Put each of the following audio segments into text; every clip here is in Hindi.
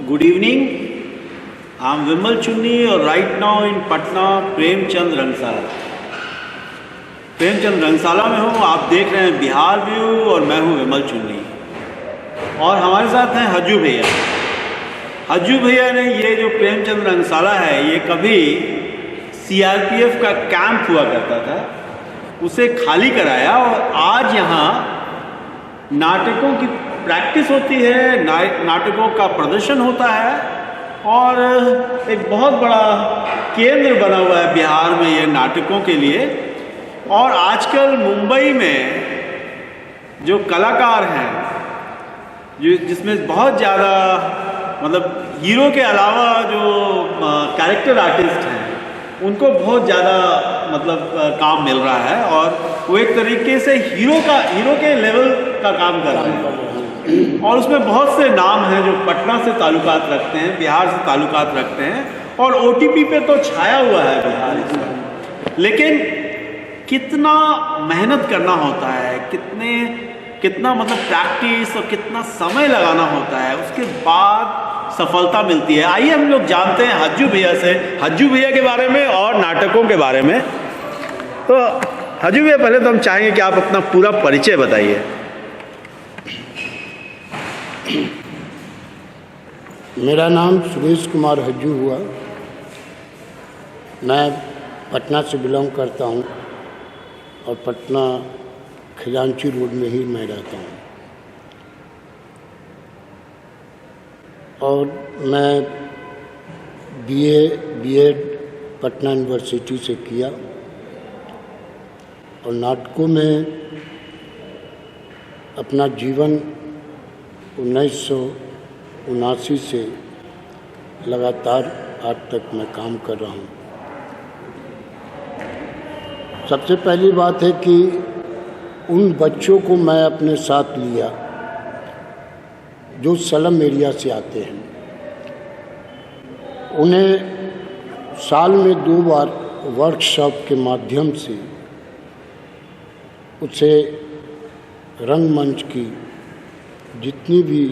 Good evening. I'm Vimal Chunni और right now in Patna Premchand रंगशाला। प्रेमचंद रंगशाला में हूँ। आप देख रहे हैं बिहार व्यू और मैं हूँ विमल चुन्नी और हमारे साथ हैं हज्जू भैया। हज्जू भैया ने ये जो प्रेमचंद रंगशाला है ये कभी CRPF का कैंप हुआ करता था, उसे खाली कराया और आज यहाँ नाटकों की प्रैक्टिस होती है, नाटकों का प्रदर्शन होता है और एक बहुत बड़ा केंद्र बना हुआ है बिहार में ये नाटकों के लिए। और आजकल मुंबई में जो कलाकार हैं, जो जिसमें बहुत ज़्यादा मतलब हीरो के अलावा जो कैरेक्टर आर्टिस्ट हैं उनको बहुत ज़्यादा मतलब काम मिल रहा है और वो एक तरीके से हीरो के लेवल का काम कर रहे हैं। और उसमें बहुत से नाम हैं जो पटना से ताल्लुकात रखते हैं, बिहार से ताल्लुकात रखते हैं और OTP पे तो छाया हुआ है बिहार इस वक्त। लेकिन कितना मेहनत करना होता है, कितना मतलब प्रैक्टिस और कितना समय लगाना होता है, उसके बाद सफलता मिलती है। आइए हम लोग जानते हैं हज्जू भैया से, हज्जू भैया के बारे में और नाटकों के बारे में। तो हज्जू भैया, पहले तो हम चाहेंगे कि आप अपना पूरा परिचय बताइए। मेरा नाम सुरेश कुमार हज्जू हुआ। मैं पटना से बिलोंग करता हूँ और पटना खजांची रोड में ही मैं रहता हूँ। और मैं BA पटना यूनिवर्सिटी से किया और नाटकों में अपना जीवन 1979 से लगातार आज तक मैं काम कर रहा हूँ। सबसे पहली बात है कि उन बच्चों को मैं अपने साथ लिया जो स्लम एरिया से आते हैं। उन्हें साल में 2 बार वर्कशॉप के माध्यम से उसे रंगमंच की जितनी भी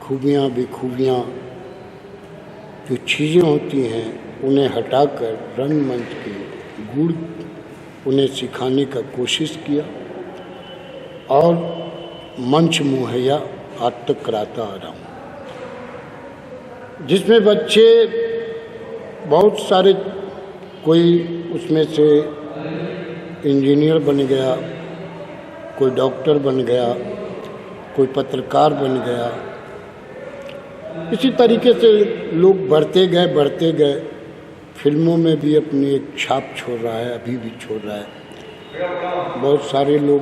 खूबियाँ बेखूबियाँ जो चीज़ें होती हैं उन्हें हटाकर रंगमंच के गुण उन्हें सिखाने का कोशिश किया और मंच मुहैया आज तक कराता आ रहा हूँ, जिसमें बच्चे बहुत सारे, कोई उसमें से इंजीनियर बन गया, कोई डॉक्टर बन गया, कोई पत्रकार बन गया। इसी तरीके से लोग बढ़ते गए। फिल्मों में भी अपनी एक छाप छोड़ रहा है, अभी भी छोड़ रहा है। बहुत सारे लोग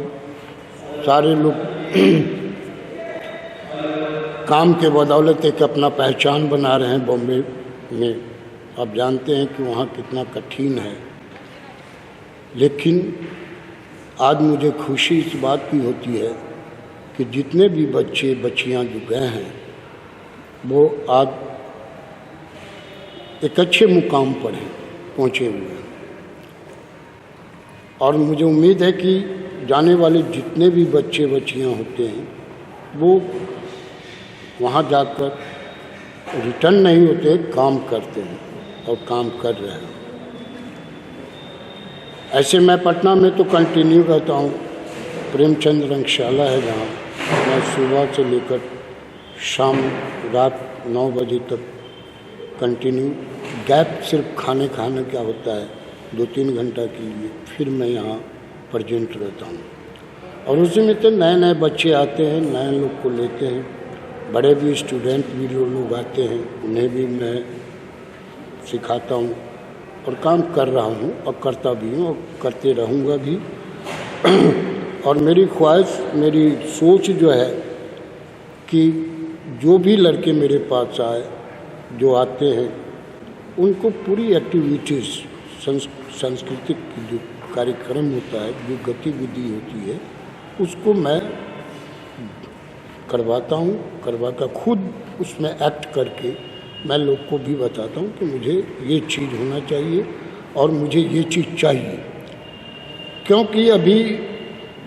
काम के बदौलत एक अपना पहचान बना रहे हैं बॉम्बे में। आप जानते हैं कि वहाँ कितना कठिन है। लेकिन आज मुझे खुशी इस बात की होती है कि जितने भी बच्चे बच्चियाँ जो गए हैं वो आज एक अच्छे मुकाम पर हैं, पहुँचे हुए हैं। और मुझे उम्मीद है कि जाने वाले जितने भी बच्चे बच्चियाँ होते हैं वो वहाँ जाकर रिटर्न नहीं होते, काम करते हैं और काम कर रहे हैं। ऐसे मैं पटना में तो कंटिन्यू रहता हूँ। प्रेमचंद रंगशाला है जहाँ मैं सुबह से लेकर शाम रात 9 बजे तक कंटिन्यू, गैप सिर्फ खाने का होता है 2-3 घंटा के लिए, फिर मैं यहाँ प्रेजेंट रहता हूँ। और उसी में तो नए बच्चे आते हैं, नए लोग को लेते हैं, बड़े भी स्टूडेंट भी लोग आते हैं, उन्हें भी मैं सिखाता हूँ और काम कर रहा हूँ और करता भी हूँ और करते रहूँगा भी। और मेरी ख्वाहिश, मेरी सोच जो है कि जो भी लड़के मेरे पास आए, जो आते हैं, उनको पूरी एक्टिविटीज़, सांस्कृतिक जो कार्यक्रम होता है, जो गतिविधि होती है, उसको मैं करवाकर खुद उसमें एक्ट करके मैं लोग को भी बताता हूँ कि मुझे ये चीज़ होना चाहिए और मुझे ये चीज़ चाहिए। क्योंकि अभी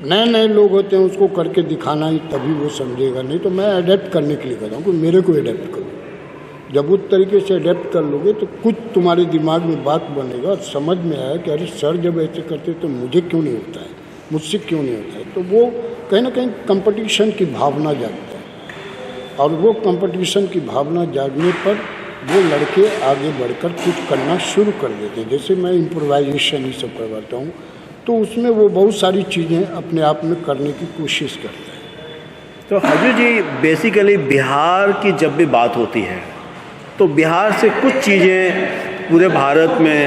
नए लोग होते हैं, उसको करके दिखाना ही तभी वो समझेगा, नहीं तो मैं अडेप्ट करने के लिए कहता हूँ कि मेरे को अडेप्ट करो। जब उस तरीके से अडेप्ट कर लोगे तो कुछ तुम्हारे दिमाग में बात बनेगा और समझ में आया कि अरे सर जब ऐसे करते तो मुझे क्यों नहीं होता है, मुझसे क्यों नहीं होता है। तो वो कहीं ना कहीं कंपटीशन की भावना जागता है और वो कंपटीशन की भावना जागने पर वो लड़के आगे बढ़कर कुछ करना शुरू कर देते हैं। जैसे मैं इम्प्रोवाइजेशन ही सब करवाता हूँ तो उसमें वो बहुत सारी चीज़ें अपने आप में करने की कोशिश करते हैं। तो हजू जी, बेसिकली बिहार की जब भी बात होती है तो बिहार से कुछ चीज़ें पूरे भारत में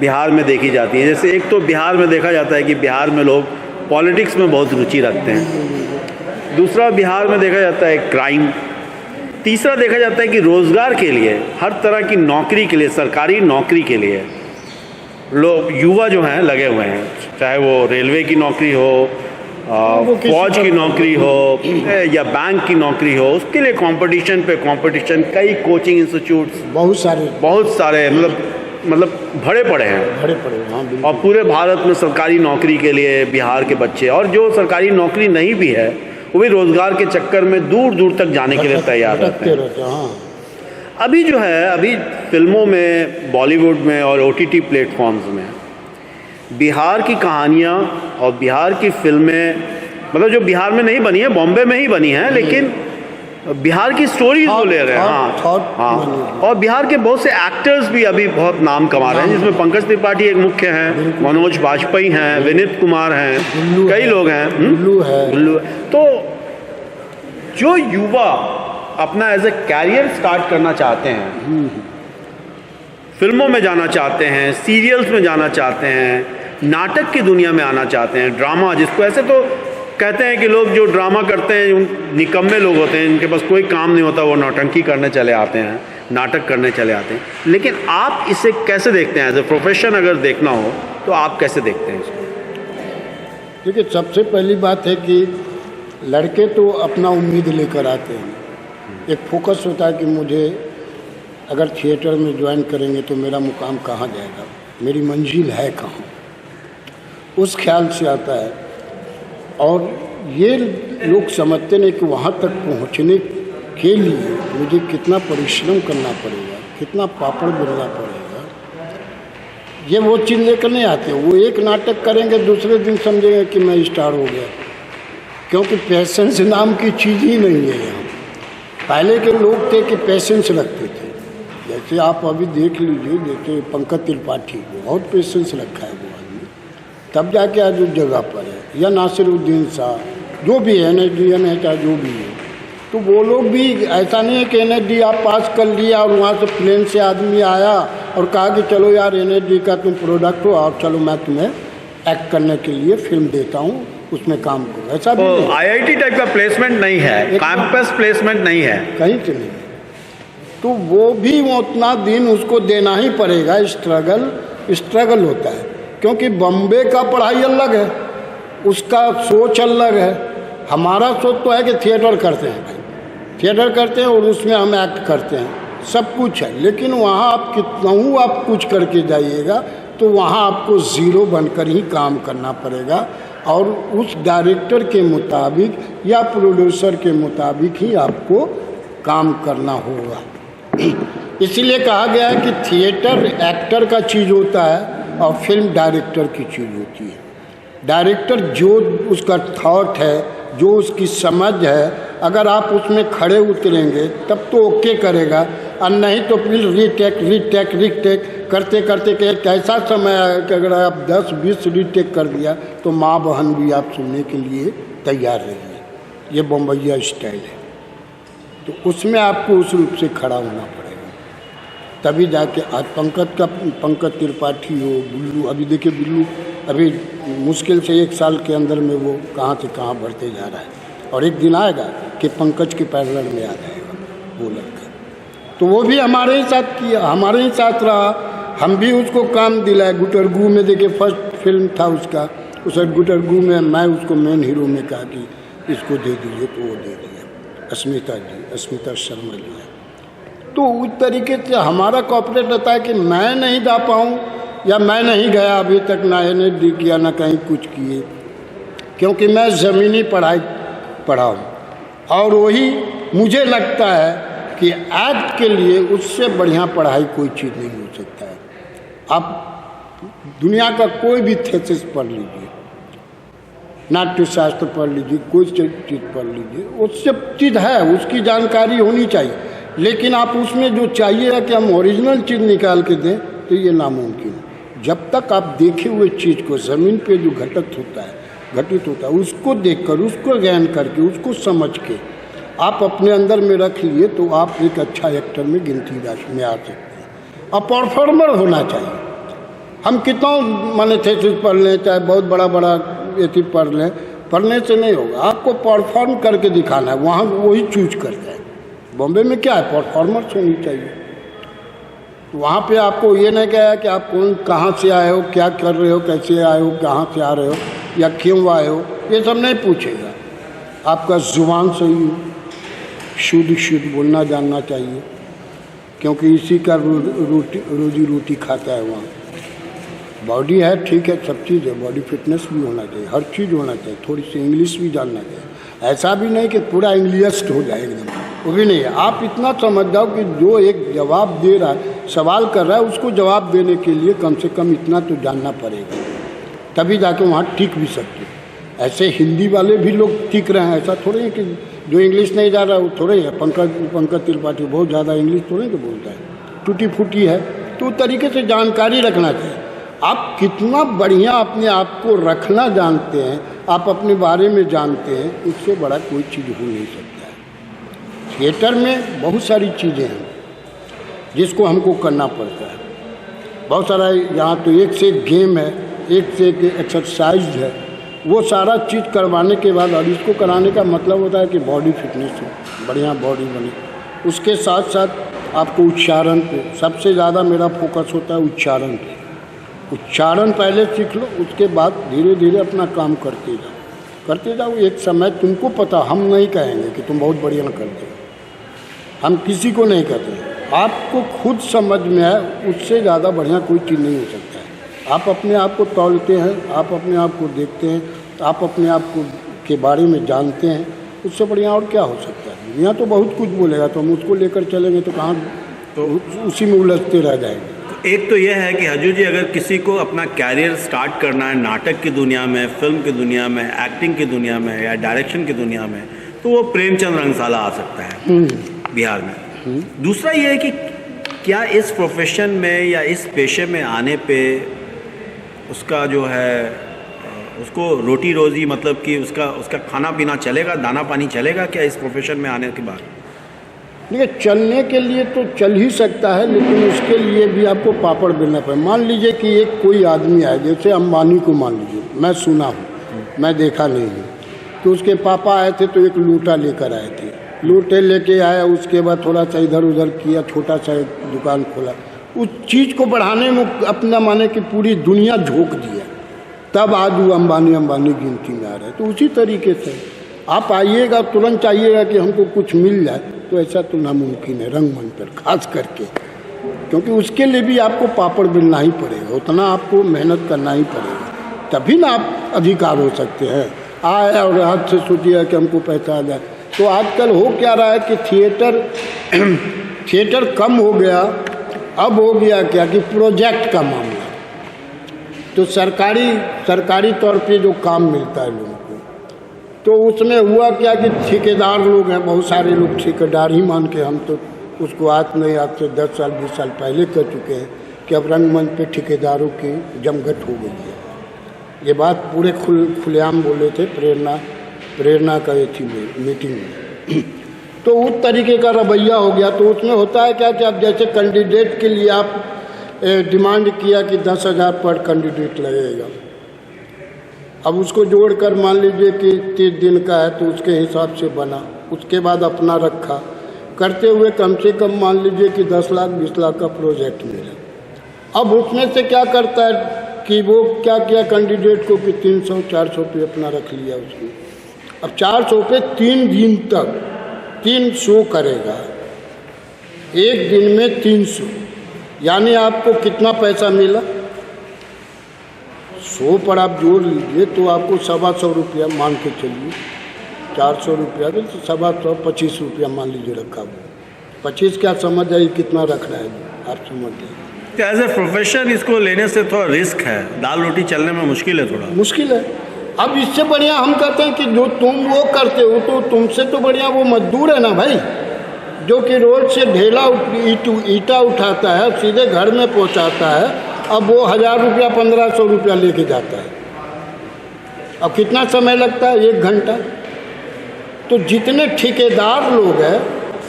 बिहार में देखी जाती हैं। जैसे एक तो बिहार में देखा जाता है कि बिहार में लोग पॉलिटिक्स में बहुत रुचि रखते हैं। दूसरा, बिहार में देखा जाता है क्राइम। तीसरा, देखा जाता है कि रोज़गार के लिए, हर तरह की नौकरी के लिए, सरकारी नौकरी के लिए लोग, युवा जो हैं लगे हुए हैं, चाहे वो रेलवे की नौकरी हो, फौज की नौकरी हो या बैंक की नौकरी हो, उसके लिए कंपटीशन पे कंपटीशन, कई कोचिंग इंस्टीट्यूट्स बहुत सारे मतलब भरे पड़े हैं। हाँ, और पूरे भारत में सरकारी नौकरी के लिए बिहार के बच्चे, और जो सरकारी नौकरी नहीं भी है वो भी रोज़गार के चक्कर में दूर दूर तक जाने के लिए तैयार रहते हैं। हाँ। अभी जो है, अभी फिल्मों में, बॉलीवुड में और OTT प्लेटफॉर्म्स में बिहार की कहानियाँ और बिहार की फिल्में, मतलब जो बिहार में नहीं बनी है, बॉम्बे में ही बनी है, लेकिन बिहार की स्टोरीज वो ले रहे हैं। हाँ। और बिहार के बहुत से एक्टर्स भी अभी बहुत नाम कमा रहे हैं, जिसमें पंकज त्रिपाठी एक मुख्य हैं, मनोज बाजपेयी हैं, विनीत कुमार हैं, कई लोग हैं, गुल्लू। तो जो युवा अपना एज ए कैरियर स्टार्ट करना चाहते हैं, फिल्मों में जाना चाहते हैं, सीरियल्स में जाना चाहते हैं, नाटक की दुनिया में आना चाहते हैं, ड्रामा, जिसको ऐसे तो कहते हैं कि लोग जो ड्रामा करते हैं उन निकम्मे लोग होते हैं, इनके पास कोई काम नहीं होता, वो नौटंकी करने चले आते हैं, नाटक करने चले आते हैं। लेकिन आप इसे कैसे देखते हैं? एज ए प्रोफेशन अगर देखना हो तो आप कैसे देखते हैं इसको? देखिए, सबसे पहली बात है कि लड़के तो अपना उम्मीद लेकर आते हैं। एक फोकस होता है कि मुझे अगर थिएटर में ज्वाइन करेंगे तो मेरा मुकाम कहाँ जाएगा, मेरी मंजिल है कहाँ, उस ख्याल से आता है। और ये लोग समझते नहीं कि वहाँ तक पहुँचने के लिए मुझे कितना परिश्रम करना पड़ेगा, कितना पापड़ बेलना पड़ेगा, ये वो चीज़ लेकर नहीं आते। वो एक नाटक करेंगे, दूसरे दिन समझेंगे कि मैं स्टार हो गया, क्योंकि पैसेंस नाम की चीज़ ही नहीं है यहाँ। पहले के लोग थे कि पैसेंस रखते थे, जैसे आप अभी देख लीजिए, जैसे पंकज त्रिपाठी, बहुत पैसेंस रखा है वो आदमी, तब जाके आज उस जगह पर है। या नासिरुद्दीन शाह, जो भी है, NSDN है चाहे जो भी है, तो वो लोग भी ऐसा नहीं है कि NSD आप पास कर लिया और वहाँ से प्लेन से आदमी आया और कहा कि चलो यार NSD का तुम प्रोडक्ट हो और चलो मैं तुम्हें एक्ट करने के लिए फिल्म देता हूँ, उसमें काम करो, ऐसा भी नहीं। IIT टाइप का प्लेसमेंट नहीं है, कैंपस प्लेसमेंट नहीं है, कहीं से नहीं। तो वो भी उतना दिन उसको देना ही पड़ेगा। स्ट्रगल होता है, क्योंकि बॉम्बे का पढ़ाई अलग है, उसका सोच अलग है। हमारा सोच तो है कि थिएटर करते हैं भाई, थिएटर करते हैं और उसमें हम एक्ट करते हैं, सब कुछ है। लेकिन वहाँ आप कितना आप कुछ करके जाइएगा तो वहाँ आपको ज़ीरो बनकर ही काम करना पड़ेगा और उस डायरेक्टर के मुताबिक या प्रोड्यूसर के मुताबिक ही आपको काम करना होगा। इसलिए कहा गया है कि थिएटर एक्टर का चीज़ होता है और फिल्म डायरेक्टर की चीज़ होती है। डायरेक्टर जो उसका थॉट है, जो उसकी समझ है, अगर आप उसमें खड़े उतरेंगे तब तो ओके करेगा, और नहीं तो फिर रीटेक करते करते कि एक ऐसा समय है कि अगर आप 10-20 रीटेक कर दिया तो माँ बहन भी आप सुनने के लिए तैयार रहिए। ये बम्बईया स्टाइल है, तो उसमें आपको उस रूप से खड़ा होना पड़ेगा, तभी जाके। आज पंकज त्रिपाठी हो, गुल्लू, अभी देखिए गुल्लू अभी मुश्किल से 1 साल के अंदर में वो कहाँ से कहाँ बढ़ते जा रहा है, और एक दिन आएगा कि पंकज के पैरेलल में आ जाएगा वो लड़का। तो वो भी हमारे ही साथ किया, हमारे ही साथ रहा, हम भी उसको काम दिलाए। गुटरगू में देखिए फर्स्ट फिल्म था उसका, उस गुटरगू में मैं उसको मेन हीरो में कहा कि इसको दे दीजिए, तो वो दे दिया। अस्मिता शर्मा जी है। तो उस तरीके से हमारा कॉपरेट रहता है कि मैं नहीं जा पाऊँ या मैं नहीं गया अभी तक, ना NSD किया ना कहीं कुछ किए, क्योंकि मैं ज़मीनी पढ़ाई पढ़ा हूँ। और वही मुझे लगता है कि आज के लिए उससे बढ़िया पढ़ाई कोई चीज़ नहीं हो सकता है। आप दुनिया का कोई भी थीसिस पढ़ लीजिए, नाट्य शास्त्र पढ़ लीजिए, कोई चीज़ पढ़ लीजिए, उससे चीज़ है, उसकी जानकारी होनी चाहिए, लेकिन आप उसमें जो चाहिएगा कि हम ओरिजिनल चीज़ निकाल के दें तो ये नामुमकिन है। जब तक आप देखे हुए चीज़ को ज़मीन पे जो घटित होता है उसको देखकर, उसको ज्ञान करके, उसको समझ के आप अपने अंदर में रख लिए तो आप एक अच्छा एक्टर में गिनती में आ सकते हैं। और परफॉर्मर होना चाहिए। हम कितना माने थीसिस पढ़ लें, चाहे बहुत बड़ा एथी पढ़ लें, पढ़ने से नहीं होगा, आपको परफॉर्म करके दिखाना है। वहाँ वही चूज करते हैं। बॉम्बे में क्या है, परफॉर्मर्स होनी चाहिए। तो वहाँ पे आपको ये नहीं कहा कि आप कहाँ से आए हो, क्या कर रहे हो, कैसे आए हो, कहाँ से आ रहे हो या क्यों आए हो, ये सब नहीं पूछेगा। आपका जुबान सही हो, शुद्ध बोलना जानना चाहिए, क्योंकि इसी का रोजी रोटी खाता है वहाँ। बॉडी है, ठीक है, सब चीज़ है, बॉडी फिटनेस भी होना चाहिए, हर चीज़ होना चाहिए, थोड़ी सी इंग्लिश भी जानना चाहिए। ऐसा भी नहीं कि पूरा इंग्लिशड हो जाए एकदम, वो भी नहीं है। आप इतना समझ जाओ कि जो एक जवाब दे रहा है, सवाल कर रहा है, उसको जवाब देने के लिए कम से कम इतना तो जानना पड़ेगा, तभी जाके वहाँ टिक भी सकते। ऐसे हिंदी वाले भी लोग टिक रहे हैं, ऐसा थोड़े है कि जो इंग्लिश नहीं जा रहा है वो थोड़े है। पंकज त्रिपाठी बहुत ज़्यादा इंग्लिश थोड़े तो बोलता है, टूटी फूटी है। तो तरीके से जानकारी रखना चाहिए। आप कितना बढ़िया अपने आप को रखना जानते हैं, आप अपने बारे में जानते हैं, इससे बड़ा कोई चीज़ हो नहीं सकता है। थिएटर में बहुत सारी चीज़ें हैं जिसको हमको करना पड़ता है, बहुत सारा। यहाँ तो एक से एक गेम है, एक से एक एक्सरसाइज है, वो सारा चीज़ करवाने के बाद, और इसको कराने का मतलब होता है कि बॉडी फिटनेस हो, बढ़िया बॉडी बने। उसके साथ साथ आपको उच्चारण पे सबसे ज़्यादा मेरा फोकस होता है, उच्चारण पे। उच्चारण पहले सीख लो, उसके बाद धीरे धीरे अपना काम करते जाओ। एक समय तुमको पता, हम नहीं कहेंगे कि तुम बहुत बढ़िया करते हो, हम किसी को नहीं कहते, आपको खुद समझ में आए, उससे ज़्यादा बढ़िया कोई चीज़ नहीं हो सकता है। आप अपने आप को तौलते हैं, आप अपने आप को देखते हैं, आप अपने आप को के बारे में जानते हैं, उससे बढ़िया और क्या हो सकता है। दुनिया तो बहुत कुछ बोलेगा, तो हम उसको लेकर चलेंगे तो कहाँ, तो उसी में उलझते रह जाएंगे। एक तो यह है कि हजू जी, अगर किसी को अपना कैरियर स्टार्ट करना है नाटक की दुनिया में, फिल्म की दुनिया में, एक्टिंग की दुनिया में या डायरेक्शन की दुनिया में, तो वो प्रेमचंद रंगशाला आ सकता है बिहार में। दूसरा ये है कि क्या इस प्रोफेशन में या इस पेशे में आने पे उसका जो है, उसको रोटी रोज़ी, मतलब कि उसका खाना पीना चलेगा, दाना पानी चलेगा क्या इस प्रोफेशन में आने के बाद? देखिए, चलने के लिए तो चल ही सकता है, लेकिन उसके लिए भी आपको पापड़ बेलना पड़े। मान लीजिए कि एक कोई आदमी आए, जैसे अंबानी को मान लीजिए, मैं सुना हूँ, मैं देखा नहीं हूँ, कि उसके पापा आए थे तो एक लूटा लेकर आए थे, लूटे लेके आया, उसके बाद थोड़ा सा इधर उधर किया, छोटा सा दुकान खोला, उस चीज़ को बढ़ाने में अपना माने कि पूरी दुनिया झोंक दिया, तब आज वो अंबानी गिनती में आ रहे हैं। तो उसी तरीके से आप आइएगा, तुरंत चाहिएगा कि हमको कुछ मिल जाए, तो ऐसा तो नामुमकिन है रंगमंच पर खास करके, क्योंकि उसके लिए भी आपको पापड़ बेलना ही पड़ेगा, उतना आपको मेहनत करना ही पड़ेगा, तभी ना आप अधिकार हो सकते हैं। आए और हाथ से सोचिए कि हमको पैसा आ जाए। तो आजकल हो क्या रहा है कि थिएटर कम हो गया, अब हो गया क्या कि प्रोजेक्ट का मामला। तो सरकारी तौर पे जो काम मिलता है लोगों को, तो उसमें हुआ क्या कि ठेकेदार लोग हैं, बहुत सारे लोग ठेकेदार ही मान के, हम तो उसको आज नहीं, आज से 10 साल 20 साल पहले कर चुके हैं कि अब रंगमंच पे ठेकेदारों की जमघट हो गई है। ये बात पूरे खुलेआम बोले थे प्रेरणा का थी मीटिंग में। तो उस तरीके का रवैया हो गया। तो उसमें होता है क्या कि अब जैसे कैंडिडेट के लिए आप डिमांड किया कि 10,000 पर कैंडिडेट लगेगा, अब उसको जोड़कर मान लीजिए कि 30 दिन का है तो उसके हिसाब से बना, उसके बाद अपना रखा, करते हुए कम से कम मान लीजिए कि 10 लाख 20 लाख का प्रोजेक्ट मिला। अब उसमें से क्या करता है कि वो क्या किया कैंडिडेट को कि 300-400 पे अपना रख लिया उसने। अब 400 पे 3 दिन तक 3 शो करेगा, एक दिन में 300, यानी आपको कितना पैसा मिला? 100 पर आप जोड़ लीजिए तो आपको 125 रुपया मान के चलिए, 400 रुपया तो 125 रुपया मान लीजिए रखा हुआ। 25 क्या समझ जाइए कितना रख रहा है आप समझ जाइए। एज ए प्रोफेशन इसको लेने से थोड़ा रिस्क है, दाल रोटी चलने में मुश्किल है थोड़ा। मुश्किल है। अब इससे बढ़िया हम कहते हैं कि जो तुम वो करते हो तो तुमसे तो बढ़िया वो मजदूर है ना भाई, जो कि रोड से ढेला ईटा उठाता है सीधे घर में पहुंचाता है। अब वो 1000 रुपया 1500 रुपया लेके जाता है। अब कितना समय लगता है? 1 घंटा। तो जितने ठेकेदार लोग हैं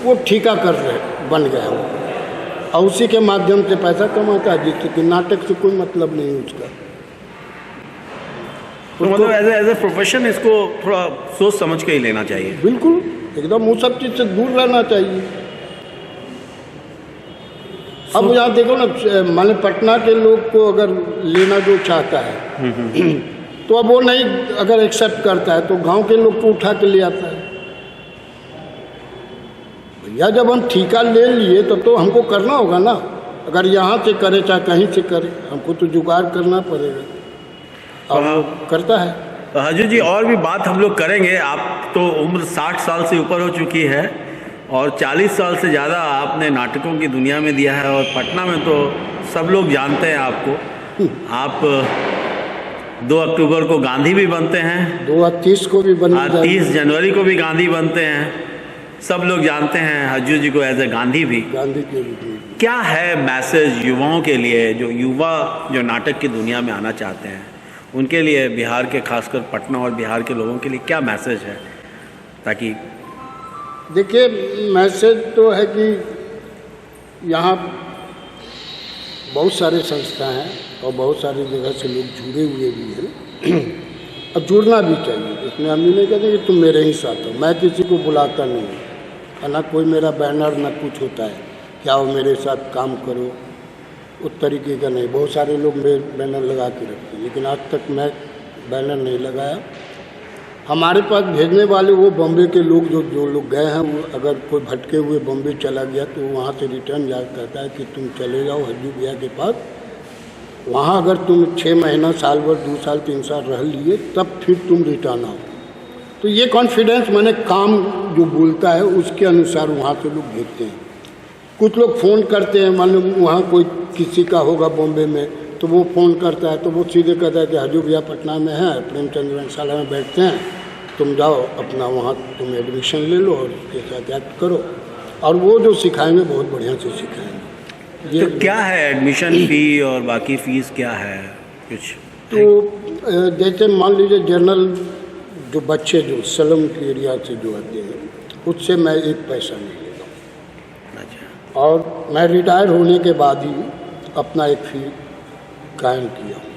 वो ठेका कर रहे बन गए हैं और उसी के माध्यम से पैसा कमाता है, जिससे कि नाटक से कोई मतलब नहीं है उसका। तो मतलब एज ए प्रोफेशन इसको थोड़ा सोच समझ के ही लेना चाहिए। बिल्कुल एकदम वो सब चीज़ से दूर रहना चाहिए। अब यहाँ देखो ना, मान पटना के लोग को अगर लेना जो चाहता है तो अब वो नहीं अगर एक्सेप्ट करता है तो गांव के लोग को उठा के ले आता है। भैया जब हम ठेका ले लिए तब तो हमको करना होगा ना, अगर यहाँ से करे चाहे कहीं से करे, हमको तो जुगाड़ करना पड़ेगा और वो करता है। हजू जी और भी बात हम लोग करेंगे। आप तो उम्र 60 साल से ऊपर हो चुकी है और 40 साल से ज़्यादा आपने नाटकों की दुनिया में दिया है और पटना में तो सब लोग जानते हैं आपको। आप 2 अक्टूबर को गांधी भी बनते हैं, 30 को भी बन 30 जनवरी को भी गांधी बनते हैं। सब लोग जानते हैं हजू जी को एज ए गांधी भी। गांधी के भी। क्या है मैसेज युवाओं के लिए, जो युवा जो नाटक की दुनिया में आना चाहते हैं उनके लिए, बिहार के खासकर पटना और बिहार के लोगों के लिए क्या मैसेज है? ताकि देखिए मैसेज तो है कि यहाँ बहुत सारे संस्था हैं और बहुत सारी जगह से लोग जुड़े हुए भी हैं और जुड़ना भी चाहिए। इसमें हम ये नहीं कहते कि तुम मेरे ही साथ हो, मैं किसी को बुलाता नहीं हूँ, ना कोई मेरा बैनर ना कुछ होता है कि आओ मेरे साथ काम करो, उस तरीके का नहीं। बहुत सारे लोग मेरे बैनर लगा के रखते हैं, लेकिन आज तक मैं बैनर नहीं लगाया। हमारे पास भेजने वाले वो बॉम्बे के लोग जो लोग गए हैं, वो अगर कोई भटके हुए बॉम्बे चला गया तो वहाँ से रिटर्न जा कहता है कि तुम चले जाओ हज्जू भैया के पास, वहाँ अगर तुम 6 महीना, साल भर, 2 साल, 3 साल रह लिए तब फिर तुम रिटर्न आओ। तो ये कॉन्फिडेंस मैंने काम जो बोलता है उसके अनुसार वहाँ से लोग भेजते हैं। कुछ लोग फ़ोन करते हैं, मान लो वहाँ कोई किसी का होगा बॉम्बे में तो वो फ़ोन करता है तो वो सीधे कहता है कि हजू भैया पटना में है, प्रेमचंद रंगशाला में बैठते हैं, तुम जाओ अपना वहाँ तुम एडमिशन ले लो और उसके साथ एक्ट करो, और वो जो सिखाएंगे बहुत बढ़िया से सिखाएंगे। ये तो क्या है एडमिशन फ़ी और बाकी फ़ीस क्या है कुछ? तो जैसे मान लीजिए जनरल जो बच्चे जो स्लम के एरिया से जो आते हैं उससे मैं 1 पैसा नहीं लेता हूँ। अच्छा। और मैं रिटायर होने के बाद ही अपना एक फी कायम किया हूँ।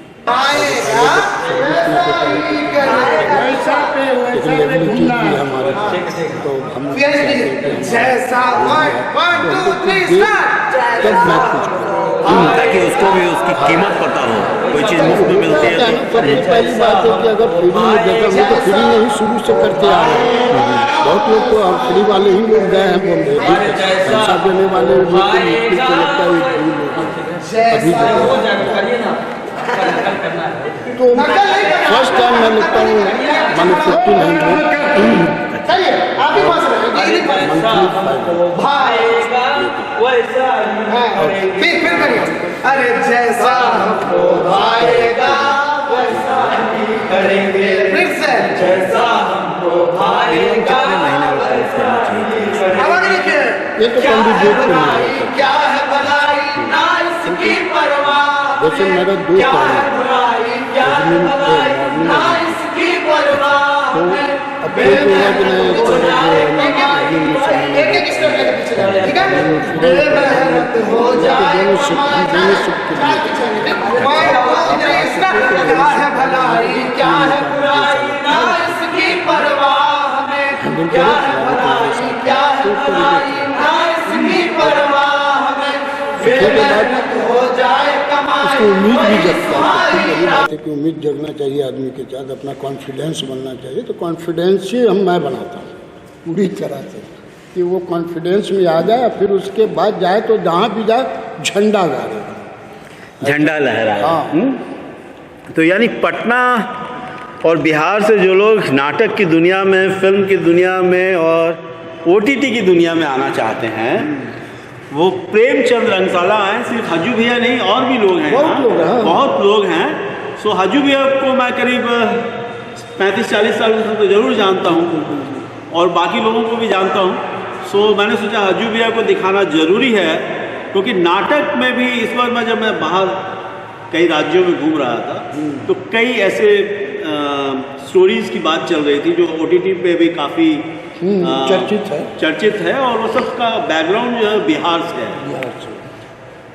लेवलिटी भी है हमारे पास, तो हम तब मैं कुछ ताकि उसको भी उसकी कीमत पता हो, कोई चीज़ मुफ्त में मिलती है तो। सबसे पहली बात है कि अगर फ्री में देता हूँ तो फ्री में ही शुरू से करते आ रहे हैं। बहुत लोग तो अब फ्री वाले ही लोग गए हैं बॉम्बे, पैसा देने वाले लोग लगता है अभी तो फर्स्ट टाइम मैं लिखता हूँ मैंने 1500 अरे जैसा हमको भाएगा वैसा ही करेंगे, फिर से जैसा हमको भाएगा ये तो कैंडिडेट को नहीं है। क्या है भलाई ना इसकी परवाह, जैसे मेरा दोस्त है उसको उम्मीद भी जगता है कि उम्मीद जगना चाहिए आदमी के साथ, अपना कॉन्फिडेंस बनना चाहिए। तो कॉन्फिडेंस ही मैं बनाता हूँ पूरी तरह से कि वो कॉन्फिडेंस में आ जाए, फिर उसके बाद जाए तो जहाँ भी जाए झंडा गाड़ेगा, झंडा लहराए। हाँ। तो यानी पटना और बिहार से जो लोग नाटक की दुनिया में, फिल्म की दुनिया में और OTT की दुनिया में आना चाहते हैं, वो प्रेमचंद रंगशाला हैं। सिर्फ हजू भैया नहीं, और भी लोग हैं, बहुत लोग हैं। बहुत लोग हैं। सो हजू भैया को मैं करीब 35-40 साल से तो ज़रूर जानता हूँ और बाकी लोगों को भी जानता हूँ। सो मैंने सोचा हजू भैया को दिखाना ज़रूरी है, क्योंकि नाटक में भी इस बार जब मैं बाहर कई राज्यों में घूम रहा था तो कई ऐसे स्टोरीज़ की बात चल रही थी जो OTT पे भी काफ़ी चर्चित है और वो सब का बैकग्राउंड जो है बिहार से है।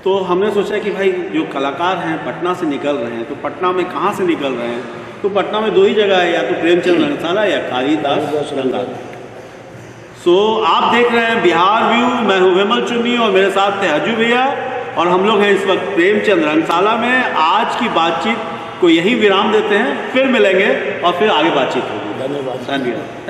तो हमने सोचा कि भाई जो कलाकार हैं पटना से निकल रहे हैं, तो पटना में कहाँ से निकल रहे हैं, तो पटना में 2 ही जगह है, या तो प्रेमचंद रंगशाला या कालिदास रंगालय। सो आप देख रहे हैं बिहार व्यू। मैं हूँ विमल चुन्नी और मेरे साथ थे हजू भैया, और हम लोग हैं इस वक्त प्रेमचंद रंगशाला में। आज की बातचीत को यही विराम देते हैं, फिर मिलेंगे और फिर आगे बातचीत होगी। धन्यवाद। धन्यवाद।